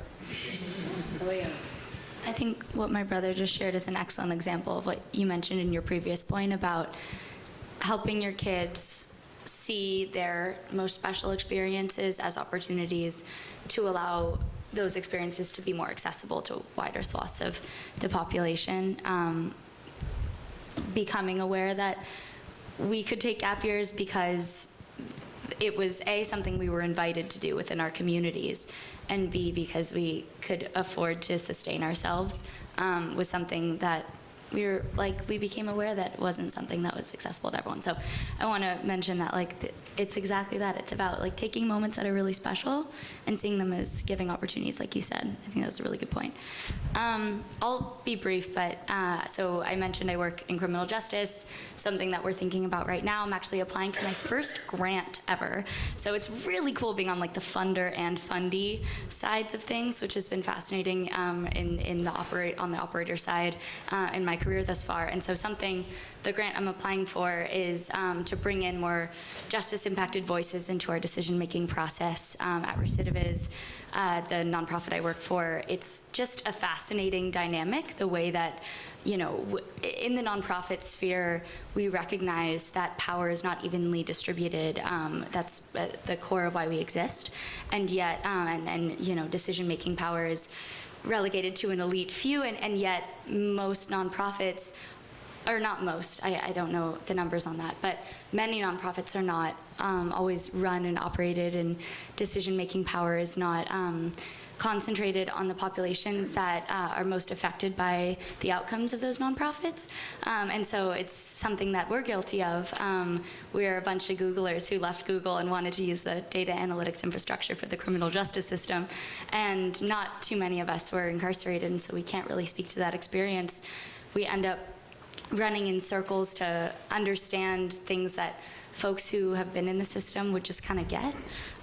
I think what my brother just shared is an excellent example of what you mentioned in your previous point about helping your kids see their most special experiences as opportunities to allow those experiences to be more accessible to wider swaths of the population. Becoming aware that we could take gap years because it was A, something we were invited to do within our communities, and B, because we could afford to sustain ourselves, was something that we became aware that it wasn't something that was accessible to everyone. So I want to mention that it's exactly that. It's about taking moments that are really special and seeing them as giving opportunities, like you said. I think that was a really good point. I'll be brief, but so I mentioned I work in criminal justice, something that we're thinking about right now. I'm actually applying for my first grant ever. So it's really cool being on the funder and fundee sides of things, which has been fascinating on the operator side in my career thus far. And so the grant I'm applying for is to bring in more justice-impacted voices into our decision-making process at Recidiviz, the nonprofit I work for. It's just a fascinating dynamic, the way that in the nonprofit sphere, we recognize that power is not evenly distributed. That's the core of why we exist. And yet, decision-making power is relegated to an elite few, and yet most nonprofits, or not most, I don't know the numbers on that, but many nonprofits are not always run and operated, and decision-making power is not concentrated on the populations that are most affected by the outcomes of those nonprofits. And so it's something that we're guilty of. We're a bunch of Googlers who left Google and wanted to use the data analytics infrastructure for the criminal justice system. And not too many of us were incarcerated, and so we can't really speak to that experience. We end up running in circles to understand things that folks who have been in the system would just kind of get.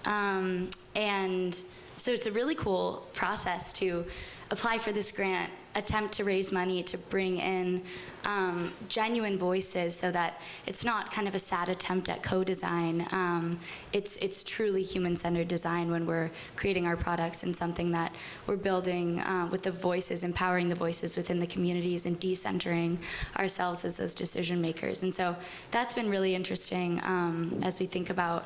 And so it's a really cool process to apply for this grant, attempt to raise money to bring in genuine voices, so that it's not kind of a sad attempt at co-design. It's truly human-centered design when we're creating our products, and something that we're building with the voices, empowering the voices within the communities, and decentering ourselves as those decision makers. And so that's been really interesting as we think about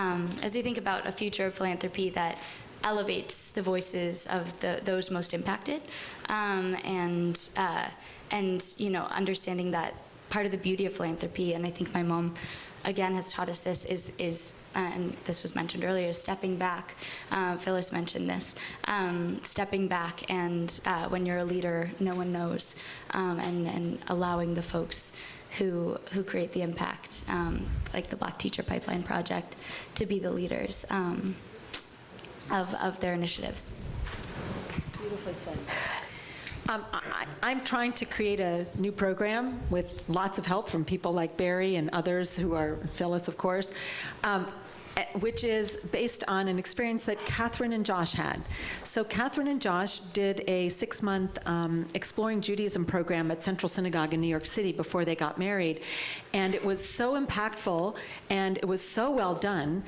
a future of philanthropy that elevates the voices of those most impacted, and understanding that part of the beauty of philanthropy, and I think my mom again has taught us this, is and this was mentioned earlier, stepping back. Phyllis mentioned this, stepping back, and when you're a leader, no one knows, and allowing the folks who create the impact, like the Black Teacher Pipeline Project, to be the leaders of their initiatives. Beautifully said. I'm trying to create a new program with lots of help from people like Barry and others, who are Phyllis, of course, which is based on an experience that Catherine and Josh had. So Catherine and Josh did a 6-month Exploring Judaism program at Central Synagogue in New York City before they got married. And it was so impactful, and it was so well done,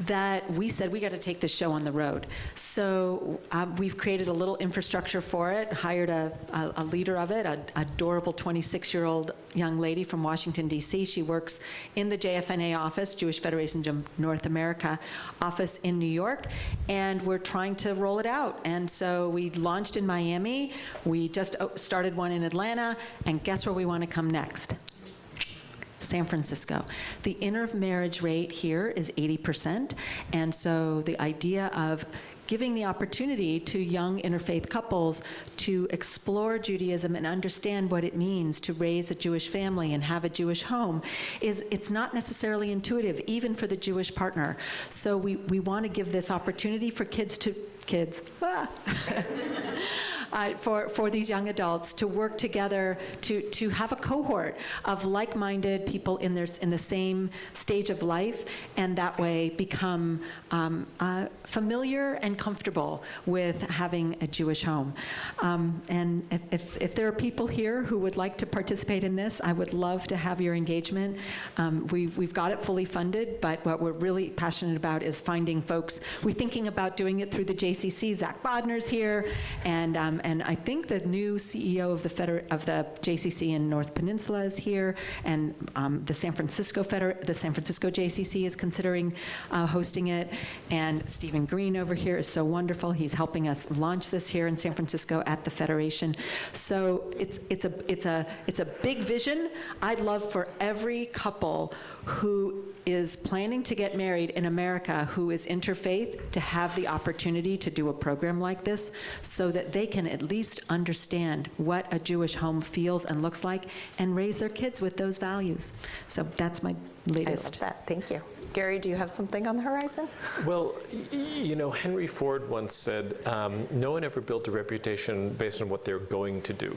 that we said we got to take this show on the road. So we've created a little infrastructure for it, hired a leader of it, an adorable 26-year-old young lady from Washington, D.C. She works in the JFNA office, Jewish Federation of North America office in New York, and we're trying to roll it out. And so we launched in Miami. We just started one in Atlanta, and guess where we want to come next? San Francisco. The intermarriage rate here is 80%, and so the idea of giving the opportunity to young interfaith couples to explore Judaism and understand what it means to raise a Jewish family and have a Jewish home it's not necessarily intuitive, even for the Jewish partner. So we want to give this opportunity for for these young adults to work together to have a cohort of like-minded people in the same stage of life, and that way become familiar and comfortable with having a Jewish home. And if there are people here who would like to participate in this, I would love to have your engagement. We've got it fully funded, but what we're really passionate about is finding folks. We're thinking about doing it through the JCC. Zach Bodner's here, and I think the new CEO of the JCC in North Peninsula is here, and the San Francisco JCC is considering hosting it. And Stephen Green over here is so wonderful. He's helping us launch this here in San Francisco at the Federation. So it's a big vision. I'd love for every couple who is planning to get married in America who is interfaith to have the opportunity to do a program like this, so that they can at least understand what a Jewish home feels and looks like and raise their kids with those values. So that's my latest. I love that. Thank you. Gary, do you have something on the horizon? Well, Henry Ford once said, no one ever built a reputation based on what they're going to do.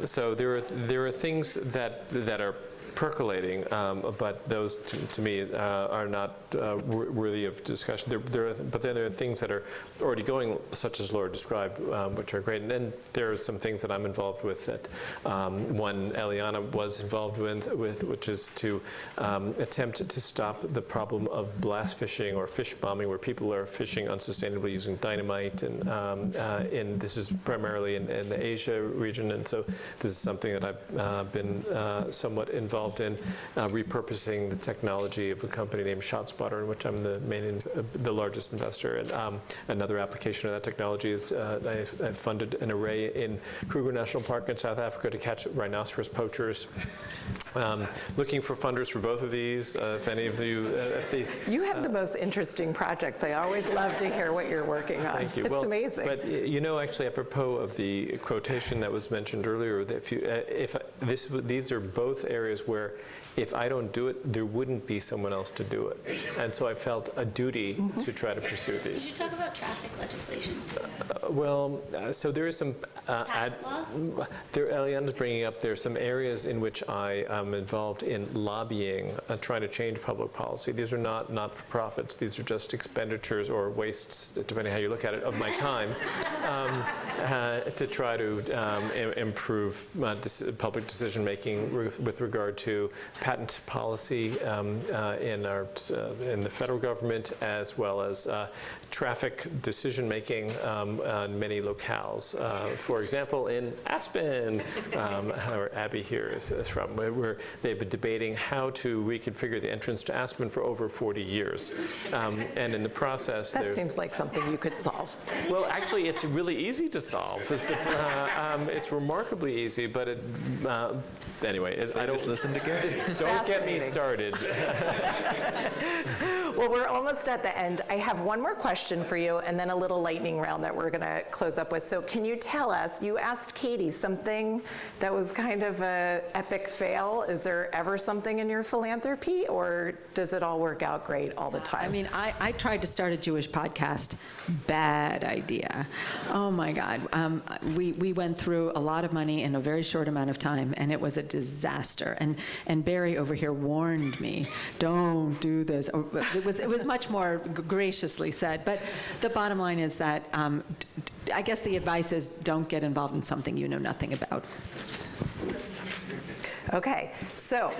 So there are things that are percolating, but those to me are not worthy of discussion. But then there are things that are already going, such as Laura described, which are great. And then there are some things that I'm involved with that one Eliana was involved with, which is to attempt to stop the problem of blast fishing or fish bombing, where people are fishing unsustainably using dynamite. And this is primarily in the Asia region. And so this is something that I've been somewhat involved in, repurposing the technology of a company named ShotSpotter, in which I'm the largest investor. And another application of that technology is I funded an array in Kruger National Park in South Africa to catch rhinoceros poachers. Looking for funders for both of these. If any of you, you have the most interesting projects. I always love to hear what you're working on. Thank you. It's amazing. But actually, apropos of the quotation that was mentioned earlier, that these are both areas where if I don't do it, there wouldn't be someone else to do it. And so I felt a duty to try to pursue these. Could you talk about traffic legislation too? So there is some, Eliana's bringing up, there are some areas in which I am involved in lobbying, trying to change public policy. These are not not-for-profits. These are just expenditures or wastes, depending how you look at it, of my time, to try to improve public decision-making with regard to patent policy in the federal government, as well as traffic decision-making on many locales. For example, in Aspen, where Abby here is from, where they've been debating how to reconfigure the entrance to Aspen for over 40 years. And in the process, that seems like something you could solve. Well, actually, it's really easy to solve. It's remarkably easy, but anyway, I don't listen to Gary. Don't get me started. Well, we're almost at the end. I have one more question for you, and then a little lightning round that we're going to close up with. So can you tell us, you asked Katie something that was kind of an epic fail. Is there ever something in your philanthropy, or does it all work out great all the time? I mean, I tried to start a Jewish podcast. Bad idea. Oh my God. We went through a lot of money in a very short amount of time, and it was a disaster. And Barry over here warned me, don't do this. It was much more graciously said. But the bottom line is that I guess the advice is don't get involved in something you know nothing about. Okay, so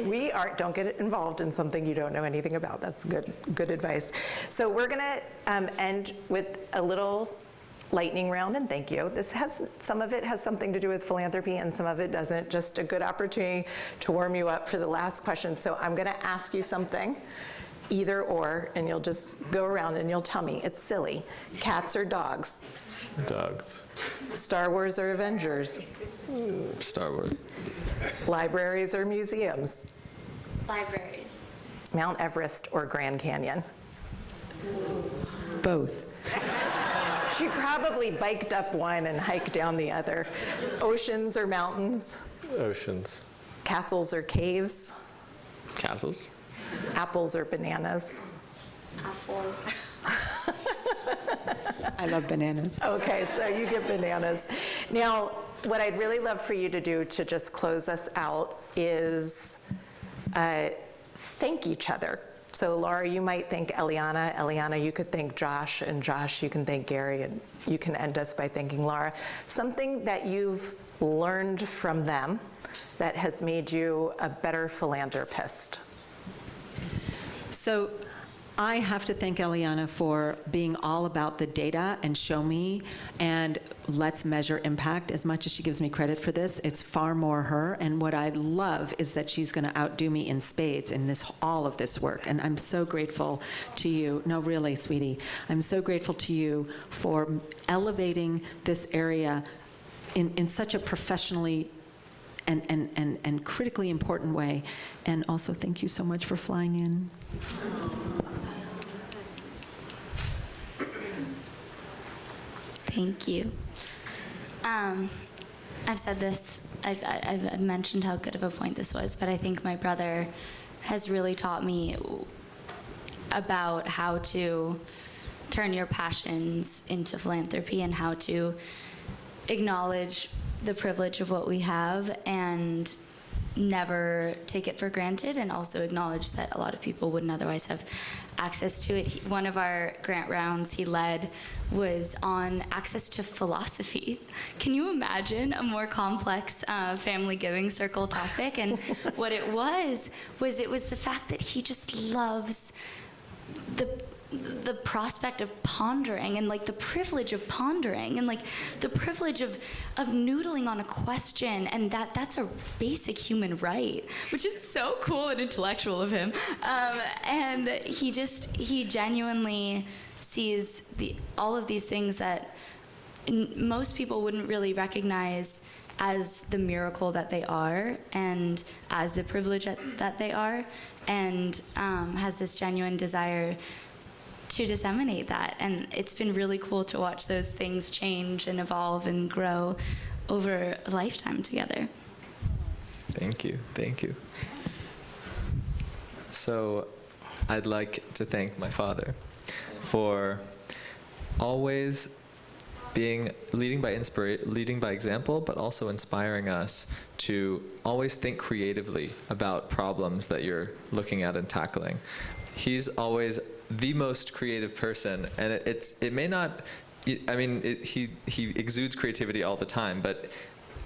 we are, don't get involved in something you don't know anything about. That's good advice. So we're gonna end with a little lightning round, and thank you. Some of it has something to do with philanthropy and some of it doesn't. Just a good opportunity to warm you up for the last question. So I'm gonna ask you something, either or, and you'll just go around and you'll tell me. It's silly. Cats or dogs? Dogs. Star Wars or Avengers? Star Wars. Libraries or museums? Libraries. Mount Everest or Grand Canyon? Both. She probably biked up one and hiked down the other. Oceans or mountains? Oceans. Castles or caves? Castles. Apples or bananas? Apples. I love bananas. Okay, so you get bananas. Now, what I'd really love for you to do to just close us out is thank each other. So Laura, you might thank Eliana. Eliana, you could thank Josh. And Josh, you can thank Gary. And you can end us by thanking Laura. Something that you've learned from them that has made you a better philanthropist. So I have to thank Eliana for being all about the data and show me and let's measure impact. As much as she gives me credit for this, it's far more her. And what I love is that she's going to outdo me in spades in all of this work. And I'm so grateful to you. No, really, sweetie. I'm so grateful to you for elevating this area in such a professionally and critically important way. And also thank you so much for flying in. Thank you. I've said this, I've mentioned how good of a point this was, but I think my brother has really taught me about how to turn your passions into philanthropy and how to acknowledge the privilege of what we have and never take it for granted, and also acknowledge that a lot of people wouldn't otherwise have access to it. One of our grant rounds he led was on access to philosophy. Can you imagine a more complex family giving circle topic? And what it was the fact that he just loves the prospect of pondering and like the privilege of pondering and like the privilege of noodling on a question, and that's a basic human right, which is so cool and intellectual of him. And he genuinely sees all of these things that most people wouldn't really recognize as the miracle that they are and as the privilege that they are, and has this genuine desire to disseminate that. And it's been really cool to watch those things change and evolve and grow over a lifetime together. Thank you. Thank you. So I'd like to thank my father for always leading by example, but also inspiring us to always think creatively about problems that you're looking at and tackling. He's always the most creative person, and it may not, I mean, he exudes creativity all the time, but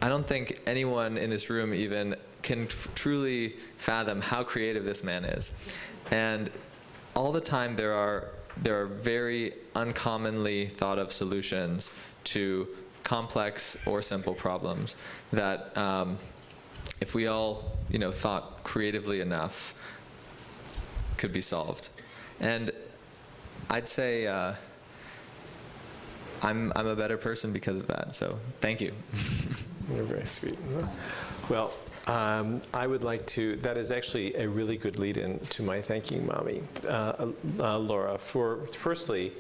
I don't think anyone in this room even can truly fathom how creative this man is. And all the time there are very uncommonly thought of solutions to complex or simple problems that if we all thought creatively enough could be solved. And I'd say I'm a better person because of that, so thank you. You're very sweet. Well, I would like to, that is actually a really good lead-in to my thanking Mommy, Laura, for firstly,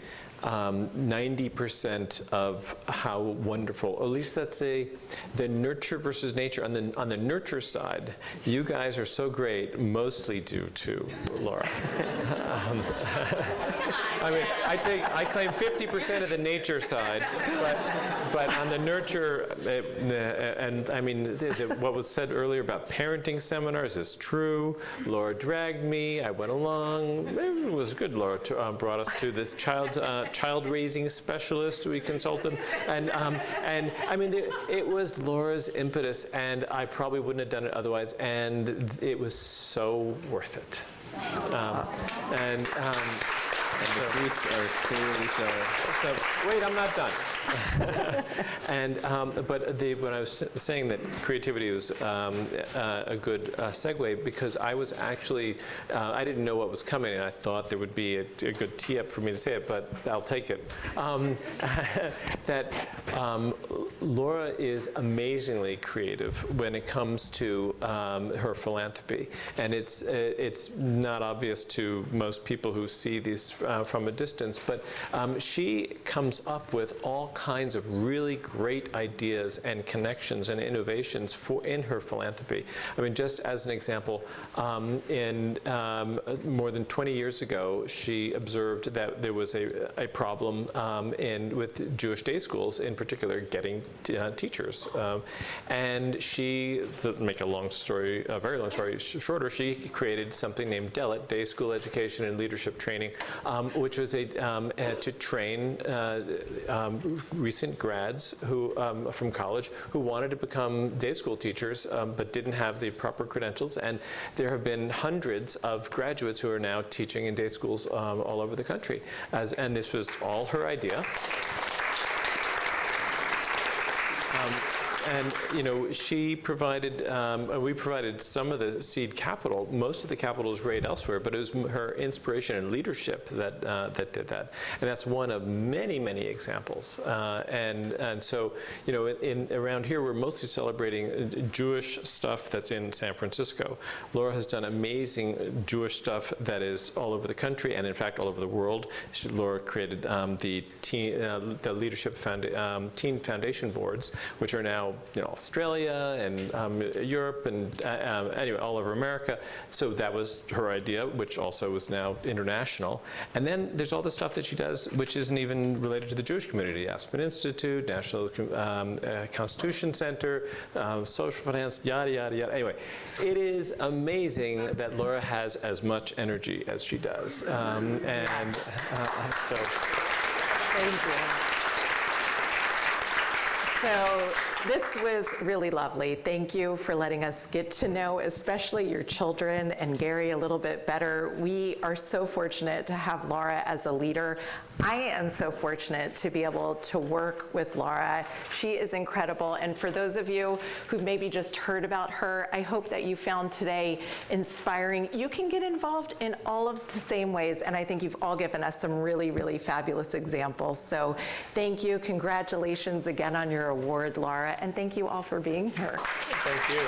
90% of how wonderful, at least that's the nurture versus nature. On the nurture side, you guys are so great, mostly due to Laura. I mean, I claim 50% of the nature side, but on the nurture, and I mean, what was said earlier about parenting seminars is true. Laura dragged me, I went along. It was good. Laura brought us to this child child raising specialist we consulted. And I mean, it was Laura's impetus, and I probably wouldn't have done it otherwise, and it was so worth it. And the fruits are clearly showing. So, wait, I'm not done. When I was saying that creativity was a good segue, because I was actually, I didn't know what was coming, and I thought there would be a good tee up for me to say it, but I'll take it. Laura is amazingly creative when it comes to her philanthropy, and it's not obvious to most people who see these from a distance, but she comes up with all kinds of really great ideas and connections and innovations in her philanthropy. I mean, just as an example, more than 20 years ago, she observed that there was a problem with Jewish day schools, in particular, getting teachers. And she, to make a very long story shorter, she created something named DELIT, Day School Education and Leadership Training, which was to train recent grads who from college who wanted to become day school teachers but didn't have the proper credentials. And there have been hundreds of graduates who are now teaching in day schools all over the country. And this was all her idea. And she provided, we provided some of the seed capital. Most of the capital is raised elsewhere, but it was her inspiration and leadership that did that. And that's one of many, many examples. And so, around here, we're mostly celebrating Jewish stuff that's in San Francisco. Laura has done amazing Jewish stuff that is all over the country, and in fact, all over the world. Laura created the Leadership Teen Foundation Boards, which are now Australia and Europe and anyway, all over America. So that was her idea, which also is now international. And then there's all the stuff that she does, which isn't even related to the Jewish community. Aspen Institute, National Constitution Center, Social Finance, yada, yada, yada. Anyway, it is amazing that Laura has as much energy as she does. So. Thank you. So this was really lovely. Thank you for letting us get to know, especially your children and Gary, a little bit better. We are so fortunate to have Laura as a leader. I am so fortunate to be able to work with Laura. She is incredible. And for those of you who've maybe just heard about her, I hope that you found today inspiring. You can get involved in all of the same ways. And I think you've all given us some really, really fabulous examples. So thank you. Congratulations again on your award, Laura. And thank you all for being here. Thank you.